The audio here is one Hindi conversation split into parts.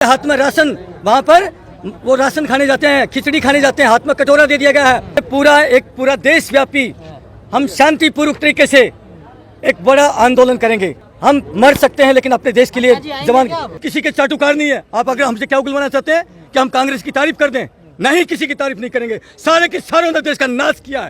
हाथ में राशन, वहाँ पर वो राशन खाने जाते हैं, खिचड़ी खाने जाते हैं, हाथ में कटोरा दे दिया गया है। पूरा देश व्यापी हम शांतिपूर्वक तरीके से एक बड़ा आंदोलन करेंगे। हम मर सकते हैं लेकिन अपने देश के लिए जवान, किसी के चाटुकार नहीं है। आप अगर हमसे क्या उगलवाना चाहते हैं कि हम कांग्रेस की तारीफ कर दें? नहीं, किसी की तारीफ नहीं करेंगे। सारे के सारों ने देश का नाश किया है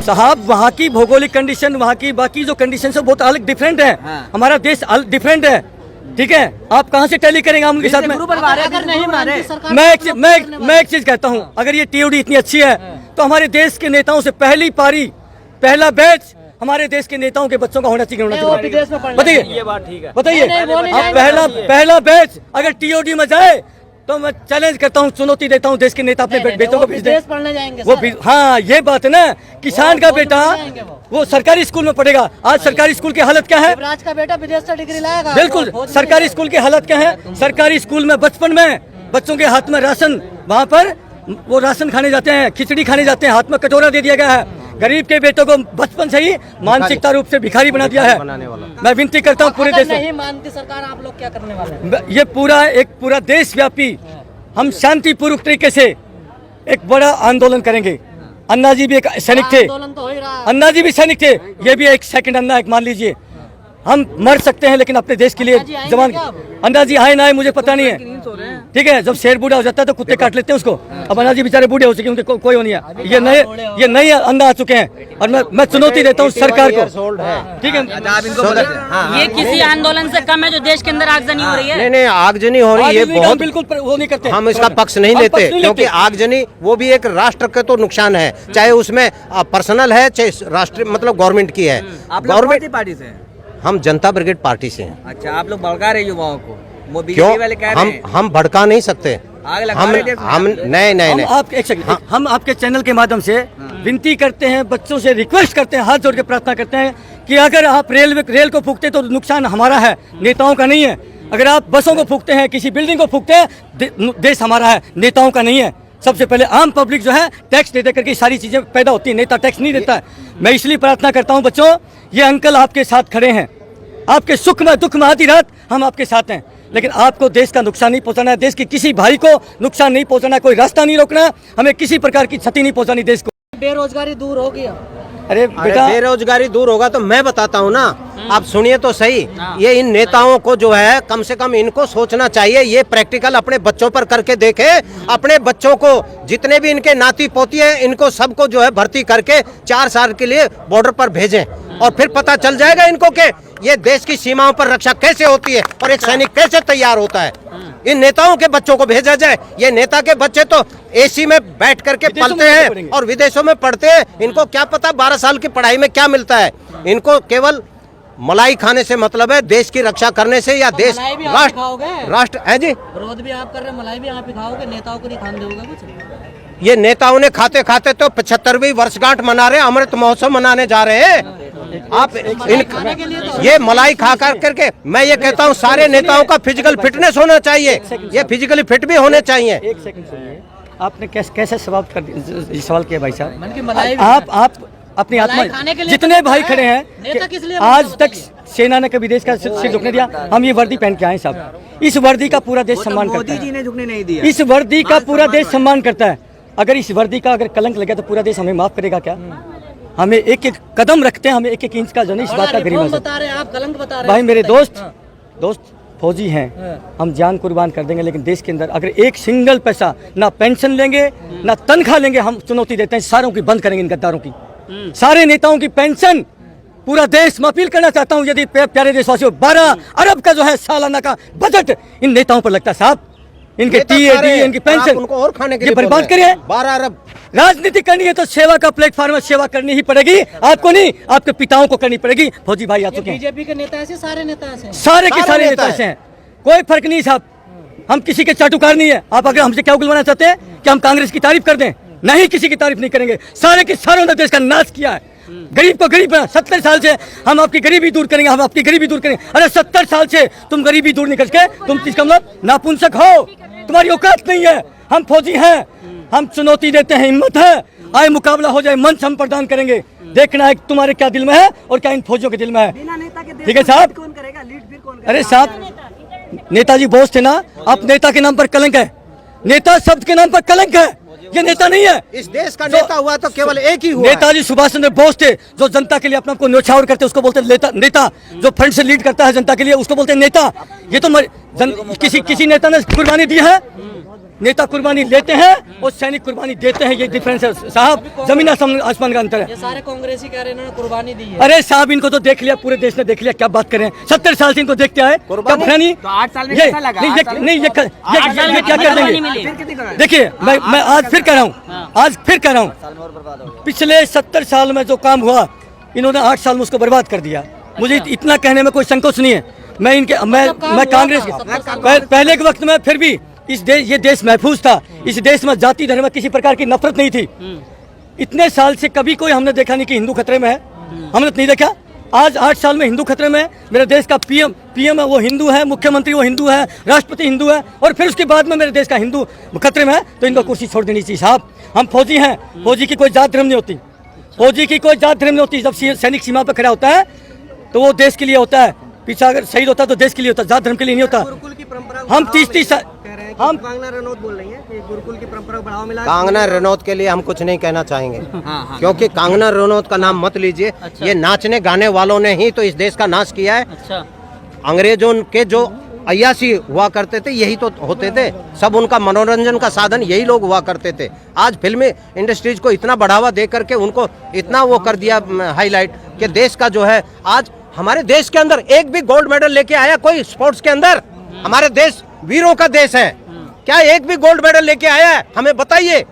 साहब। वहाँ की भौगोलिक कंडीशन, वहाँ की बाकी जो कंडीशन है बहुत अलग डिफरेंट है। हमारा देश डिफरेंट है, ठीक है। आप कहाँ से टैली करेंगे हम उनके साथ में? मैं एक चीज कहता हूँ, अगर ये टीओडी इतनी अच्छी है तो हमारे देश के नेताओं से पहला बैच हमारे देश के नेताओं के बच्चों का होना चाहिए। बताइए, ये बात ठीक है, बताइए। पहला बैच अगर टीओडी में जाए तो मैं चैलेंज करता हूँ, चुनौती देता हूँ, देश के नेता अपने बेटों को भेज दें। पढ़ने जाएंगे वो भी। हाँ, ये बात है ना, किसान का बेटा वो सरकारी स्कूल में पढ़ेगा। आज सरकारी स्कूल की हालत क्या है? राज का बेटा विदेश से डिग्री लाएगा। बिल्कुल, सरकारी स्कूल की हालत क्या है? सरकारी स्कूल में बचपन में बच्चों के हाथ में राशन, वहाँ पर वो राशन खाने जाते हैं, खिचड़ी खाने जाते हैं, हाथ में कटोरा दे दिया गया है। गरीब के बेटों को बचपन से ही मानसिकता रूप से भिखारी बना दिया है। मैं विनती करता हूँ पूरे देश में, नहीं मानती सरकार, आप लोग क्या करने वाले हैं? ये पूरा देश व्यापी हम शांतिपूर्वक तरीके से एक बड़ा आंदोलन करेंगे। अन्ना जी भी एक सैनिक थे, अन्ना जी भी सैनिक थे, ये भी एक सेकंड अन्ना एक मान लीजिए। हम मर सकते हैं लेकिन अपने देश के लिए जवान। अन्ना जी आए ना आए मुझे पता नहीं है, ठीक है। जब शेर बूढ़ा हो जाता है तो कुत्ते काट लेते हैं उसको। अब अन्ना जी बेचारे बूढ़े हो चुके, उनके कोई नहीं है। ये नए अन्ना आ चुके हैं और मैं चुनौती देता हूँ सरकार को, ठीक है। ये किसी आंदोलन से कम है जो देश के अंदर आगजनी हो रही है? नहीं, आगजनी हो रही है, बहुत बिल्कुल वो नहीं करते। हम इसका पक्ष नहीं लेते, क्योंकि आगजनी वो भी एक राष्ट्र के तो नुकसान है, चाहे उसमें पर्सनल है चाहे राष्ट्रीय, मतलब गवर्नमेंट की है। आप गवर्नमेंट पार्टी से हैं? हम जनता ब्रिगेड पार्टी से हैं। अच्छा, आप लोग भड़का रहे युवाओं को? वो क्यों? वाले कह रहे हैं हम भड़का नहीं सकते। हम नहीं। हम आपके चैनल के माध्यम से विनती करते हैं, बच्चों से रिक्वेस्ट करते हैं, हाथ जोड़ के प्रार्थना करते हैं कि अगर आप रेल को फूकते तो नुकसान हमारा है, नेताओं का नहीं है। अगर आप बसों को फूकते हैं, किसी बिल्डिंग को फूकते हैं, देश हमारा है, नेताओं का नहीं है। सबसे पहले आम पब्लिक जो है टैक्स दे करके सारी चीजें पैदा होती है, नेता टैक्स नहीं देता है। मैं इसलिए प्रार्थना करता हूं बच्चों, ये अंकल आपके साथ खड़े हैं, आपके सुख में दुख में आधी रात हम आपके साथ हैं, लेकिन आपको देश का नुकसान नहीं पहुंचाना है, देश के किसी भाई को नुकसान नहीं पहुंचाना, कोई रास्ता नहीं रोकना, हमें किसी प्रकार की क्षति नहीं पहुंचानी देश को। बेरोजगारी दूर होगी। अरे बेटा, बेरोजगारी दूर होगा तो मैं बताता हूँ ना, आप सुनिए तो सही। ये इन नेताओं को जो है कम से कम इनको सोचना चाहिए, ये प्रैक्टिकल अपने बच्चों पर करके देखे। अपने बच्चों को, जितने भी इनके नाती पोती हैं, इनको सबको जो है भर्ती करके 4 साल के लिए बॉर्डर पर भेजें, और फिर पता चल जाएगा इनको कि ये देश की सीमाओं पर रक्षा कैसे होती है और एक सैनिक कैसे तैयार होता है। इन नेताओं के बच्चों को भेजा जाए। ये नेता के बच्चे तो एसी में बैठ करके पलते हैं और विदेशों में पढ़ते हैं, इनको क्या पता 12 साल की पढ़ाई में क्या मिलता है। इनको केवल मलाई खाने से मतलब है, देश की रक्षा करने से या देश राष्ट्र है जी। विरोध भी आप कर रहे हैं, मलाई भी आप ही खाओगे, नेताओं को नहीं खाने दोगे कुछ? ये नेताओं ने खाते खाते तो 75वीं वर्षगांठ मना रहे, अमृत महोत्सव मनाने जा रहे हैं। आप ये मलाई खा करके, मैं ये कहता हूँ सारे नेताओं का फिजिकल फिटनेस होना चाहिए, ये फिजिकली फिट भी होने चाहिए। एक सेकंड सुनिए, आपने कैसे सवाल किया भाई साहब? आप अपनी आत्मा, जितने भाई खड़े हैं, आज तक सेना ने कभी देश का सिर झुकने दिया? हम ये वर्दी पहन के आए साहब, इस वर्दी का पूरा देश सम्मान करता है। मोदी जी ने झुकने नहीं दिया। इस वर्दी का पूरा देश सम्मान करता है। अगर इस वर्दी का अगर कलंक लगे तो पूरा देश हमें माफ करेगा क्या? हमें एक एक कदम रखते हैं, हमें एक एक इंच का जो नहीं, इस बात का गरीब बता रहे हैं आप, कलंक बता रहे हैं। भाई मेरे दोस्त फौजी हैं, हम जान कुर्बान कर देंगे, लेकिन देश के अंदर अगर एक सिंगल पैसा ना पेंशन लेंगे ना तनख्वाह लेंगे, हम चुनौती देते हैं सारों की बंद करेंगे, इन गद्दारों की, सारे नेताओं की पेंशन। पूरा देश मैं अपील करना चाहता हूं, यदि प्यारे देशवासियों, 12 अरब का जो है सालाना का बजट इन नेताओं पर लगता है साहब, इनके टीएडी, इनकी पेंशन उनको और खाने के लिए बर्बाद करिए। 12 अरब। राजनीति करनी है तो सेवा का प्लेटफॉर्म में सेवा करनी ही पड़ेगी, आपको नहीं, आपके पिताओं को करनी पड़ेगी। फौजी भाई आ चुके हैं, बीजेपी के नेता ऐसे, सारे नेता ऐसे, सारे के सारे नेता ऐसे हैं, कोई फर्क नहीं साहब। हम किसी के चाटुकार नहीं है। आप अगर हमसे क्या उगलवाना चाहते हैं कि हम कांग्रेस की तारीफ कर दें? नहीं, किसी की तारीफ नहीं करेंगे। सारे के सारों ने देश का नाश किया है, गरीब को गरीब बना। 70 साल से हम आपकी गरीबी दूर करेंगे, हम आपकी गरीबी दूर करेंगे। अरे 70 साल से तुम गरीबी दूर नहीं करके, तुम इसका मतलब नापुंसक हो, तुम्हारी औकात नहीं है। हम फौजी हैं, हम चुनौती देते हैं, हिम्मत है, आए मुकाबला हो जाए, मंच हम प्रदान करेंगे। देखना है तुम्हारे क्या दिल में है और क्या इन फौजियों के दिल में है, ठीक है साहब? अरे साहब नेताजी बोस थे ना, आप नेता के नाम पर कलंक है, नेता शब्द के नाम पर कलंक है, ये नेता नहीं है। इस देश का नेता हुआ तो केवल एक ही हुआ। नेताजी सुभाष चंद्र बोस थे, जो जनता के लिए अपने आप को न्यौछावर करते उसको बोलते हैं नेता। जो फ्रंट से लीड करता है जनता के लिए उसको बोलते हैं नेता। ये तो किसी नेता ने कुर्बानी दी है? नेता कुर्बानी लेते हैं और सैनिक कुर्बानी देते हैं, ये डिफरेंस है साहब, जमीन आसमान का अंतर है। ये सारे कांग्रेसी कह रहे हैं कुर्बानी दी है। अरे साहब, इनको तो देख लिया, पूरे देश ने देख लिया, क्या बात करें, 70 साल से इनको देखते आए, कब नहीं तो 8 साल में कैसा लगा? नहीं, ये क्या कर देंगे? देखिए, मैं आज फिर कह रहा हूँ, पिछले 70 साल में जो काम हुआ, इन्होंने 8 साल में उसको बर्बाद कर दिया। मुझे इतना कहने में कोई संकोच नहीं है। मैं कांग्रेस पहले के वक्त में फिर भी ये देश महफूज था। इस देश में जाति धर्म में किसी प्रकार की नफरत नहीं थी। इतने साल से कभी कोई हमने देखा नहीं कि हिंदू खतरे में है, हमने नहीं देखा। आज 8 साल में हिंदू खतरे में है। मेरे देश का पीएम है वो हिंदू है, मुख्यमंत्री वो हिंदू है, राष्ट्रपति हिंदू है, और फिर उसके बाद में मेरे देश का हिंदू खतरे में है, तो इनको कुर्सी छोड़ देनी चाहिए साहब। हम फौजी हैं, फौजी की कोई जात धर्म नहीं होती, फौजी की कोई जात धर्म नहीं होती। जब सैनिक सीमा पर खड़ा होता है तो वो देश के लिए होता है, पीछा अगर शहीद होता है तो देश के लिए होता है, जात धर्म के लिए नहीं होता। हम 30 साल हम कंगना रनौत बोल रही हैं कि गुरुकुल की परंपरा को बढ़ावा मिला। कंगना रनौत के लिए हम कुछ नहीं कहना चाहेंगे, क्योंकि कंगना रनौत का नाम मत लीजिए। ये नाचने गाने वालों ने ही तो इस देश का नाश किया है। अंग्रेजों के जो अय्यासी हुआ करते थे यही तो होते थे, सब उनका मनोरंजन का साधन यही लोग हुआ करते थे। आज फिल्मी इंडस्ट्रीज को इतना बढ़ावा दे करके उनको इतना वो कर दिया हाईलाइट कि देश का जो है, आज हमारे देश के अंदर एक भी गोल्ड मेडल लेके आया कोई स्पोर्ट्स के अंदर? हमारे देश वीरों का देश है, क्या एक भी गोल्ड मेडल लेके आया है? हमें बताइए।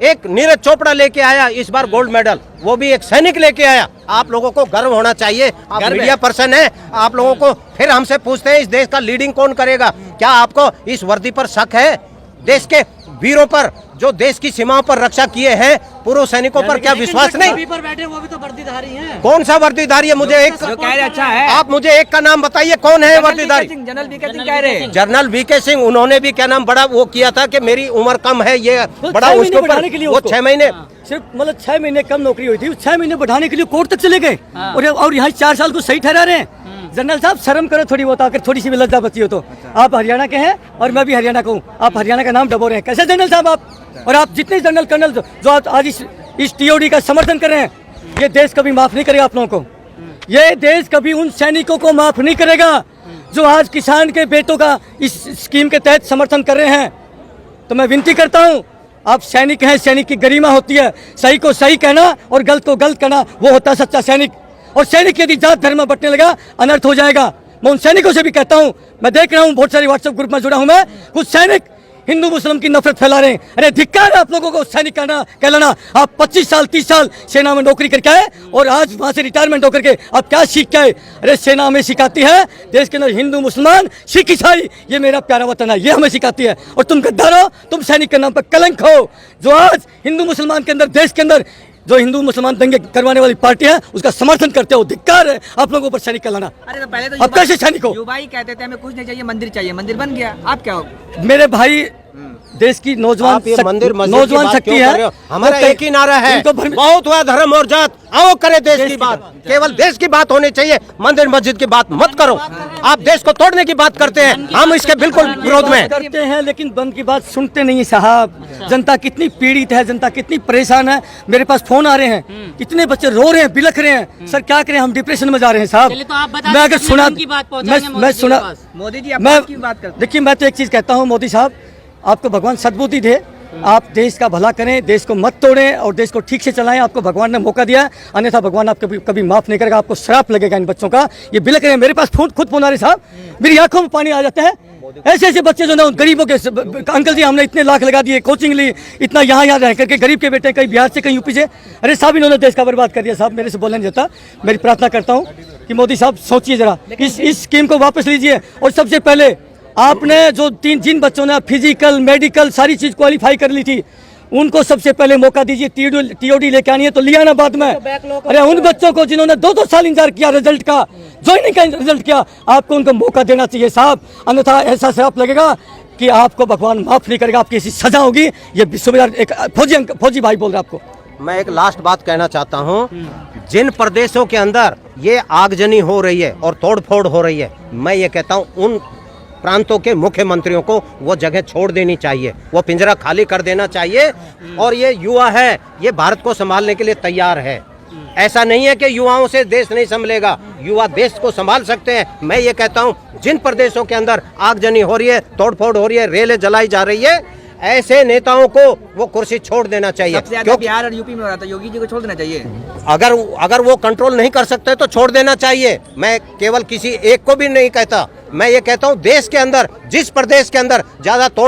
एक नीरज चोपड़ा लेके आया इस बार गोल्ड मेडल, वो भी एक सैनिक लेके आया। आप लोगों को गर्व होना चाहिए, आप मीडिया पर्सन है, आप लोगों को फिर हमसे पूछते हैं इस देश का लीडिंग कौन करेगा? क्या आपको इस वर्दी पर शक है? देश के वीरों पर जो देश की सीमाओं पर रक्षा किए हैं, पूर्व सैनिकों पर क्या विश्वास नहीं? पर बैठे वो भी तो वर्दीधारी हैं। कौन सा वर्दीधारी है? मुझे एक अच्छा है, आप मुझे एक का नाम बताइए, कौन है वर्दीधारी? जनरल वीके सिंह कह रहे। जनरल वीके सिंह, उन्होंने भी क्या नाम बड़ा वो किया था कि मेरी उम्र कम है, ये बड़ा उसके ऊपर वो 6 महीने सिर्फ मतलब 6 महीने कम नौकरी हुई थी, 6 महीने बढ़ाने के लिए कोर्ट तक चले गए और यहाँ 4 साल को सही ठहरा रहे हैं। जनरल साहब शर्म करो थोड़ी बहुत, आकर थोड़ी सी भी लज्जा बची हो तो। आप हरियाणा के हैं और मैं भी हरियाणा का हूँ, आप हरियाणा का नाम डबो रहे हैं, कैसे जनरल साहब आप? और आप जितने जनरल कर्नल जो आज इस टीओडी का समर्थन कर रहे हैं, ये देश कभी माफ नहीं करेगा आप लोगों को। ये देश कभी उन सैनिकों को माफ नहीं करेगा जो आज किसान के बेटों का इस स्कीम के तहत समर्थन कर रहे हैं। तो मैं विनती करता हूँ, आप सैनिक हैं, सैनिक की गरिमा होती है, सही को सही कहना और गलत को गलत कहना, वो होता है सच्चा सैनिक। और सैनिक यदि जात धर्म में बंटने लगा, अनर्थ हो जाएगा। मैं उन सैनिकों से भी कहता हूँ, मैं देख रहा हूँ बहुत सारे व्हाट्सएप ग्रुप में जुड़ा हूँ मैं, कुछ सैनिक हिंदू मुस्लिम की नफरत फैला रहे हैं। अरे धिक्कार है आप लोगों को सैनिक कहलाना। आप 25 साल 30 साल सेना में नौकरी करके आए और आज वहां से रिटायरमेंट होकर के आप क्या सीख के आए? अरे सेना हमें सिखाती है देश के अंदर हिंदू मुसलमान सिख ईसाई, ये मेरा प्यारा वतन है, ये हमें सिखाती है। और तुम गद्दार हो, तुम सैनिक के नाम पर कलंक हो। जो आज हिंदू मुसलमान के अंदर, देश के अंदर जो हिंदू मुसलमान दंगे करवाने वाली पार्टी है, उसका समर्थन करते हो। धिक्कार है आप लोगों पर सैनिक कहलाना। अरे तो पहले तो अब कैसे सैनिक हो? युवा ही कहते थे हमें कुछ नहीं चाहिए, मंदिर चाहिए, मंदिर बन गया, आप क्या हो? मेरे भाई, देश की नौजवान शक्ति है, हमारा एक ही नारा है, बहुत हुआ धर्म और जात, आओ करे देश की बात। केवल देश की बात होनी चाहिए, मंदिर मस्जिद की बात मत करो। आप देश को तोड़ने की बात करते हैं, हम इसके बिल्कुल विरोध में करते हैं, लेकिन बंद की बात सुनते नहीं साहब। जनता कितनी पीड़ित है, जनता कितनी परेशान है। मेरे पास फोन आ रहे हैं, कितने बच्चे रो रहे हैं, बिलख रहे हैं, सर क्या करें, हम डिप्रेशन में जा रहे हैं साहब। मैं अगर सुना, मैं सुना, मोदी जी मैं की बात करते। देखिए, मैं तो एक चीज कहता हूँ, मोदी साहब आपको भगवान सद्बुद्धि दे, आप देश का भला करें, देश को मत तोड़ें और देश को ठीक से चलाएं। आपको भगवान ने मौका दिया है, अन्यथा भगवान आपको कभी माफ नहीं करेगा, आपको श्राप लगेगा इन बच्चों का। ये बिलख रहे हैं, मेरे पास खुद फोन आ रहे साहब, मेरी आंखों में पानी आ जाता है। ऐसे ऐसे बच्चे जो ना गरीबों के, अंकल जी हमने इतने लाख लगा दिए, कोचिंग ली, इतना यहाँ रह करके, गरीब के बेटे कहीं बिहार से कहीं यूपी से, अरे साहब इन्होंने देश का बर्बाद कर दिया साहब। मेरे से बोलने नहीं देता। मेरी प्रार्थना करता हूँ कि मोदी साहब सोचिए जरा, इस स्कीम को वापस लीजिए। और सबसे पहले आपने जो जिन बच्चों ने फिजिकल मेडिकल सारी चीज क्वालिफाई कर ली थी, उनको सबसे पहले मौका दीजिए। टीओडी लेके आनी है तो लिया ना बाद में। अरे उन बच्चों को जिन्होंने 2-2 साल इंतजार किया रिजल्ट का, ज्वाइनिंग का रिजल्ट किया, आपको उनको मौका देना चाहिए साहब, अन्यथा ऐसा श्राप लगेगा कि आपको भगवान माफ नहीं करेगा, आपकी ऐसी सजा होगी। ये सूबेदार एक फौजी भाई बोल रहा है आपको। मैं एक लास्ट बात कहना चाहता हूँ, जिन प्रदेशों के अंदर ये आगजनी हो रही है और तोड़फोड़ हो रही है, मैं ये कहता हूँ उन प्रांतों के मुख्यमंत्रियों को वो जगह छोड़ देनी चाहिए, वो पिंजरा खाली कर देना चाहिए। और ये युवा है, ये भारत को संभालने के लिए तैयार है। ऐसा नहीं है कि युवाओं से देश नहीं संभलेगा, युवा देश को संभाल सकते हैं। मैं ये कहता हूँ, जिन प्रदेशों के अंदर आगजनी हो रही है, तोड़फोड़ हो रही है, रेलें जलाई जा रही है, ऐसे नेताओं को वो कुर्सी छोड़ देना चाहिए। सबसे ज्यादा बिहार और यूपी में हो रहा था, योगी जी को छोड़ देना चाहिए। अगर वो कंट्रोल नहीं कर सकते तो छोड़ देना चाहिए। मैं केवल किसी एक को भी नहीं कहता, मैं ये कहता हूँ देश के अंदर, जिस प्रदेश के अंदर ज्यादा तोड़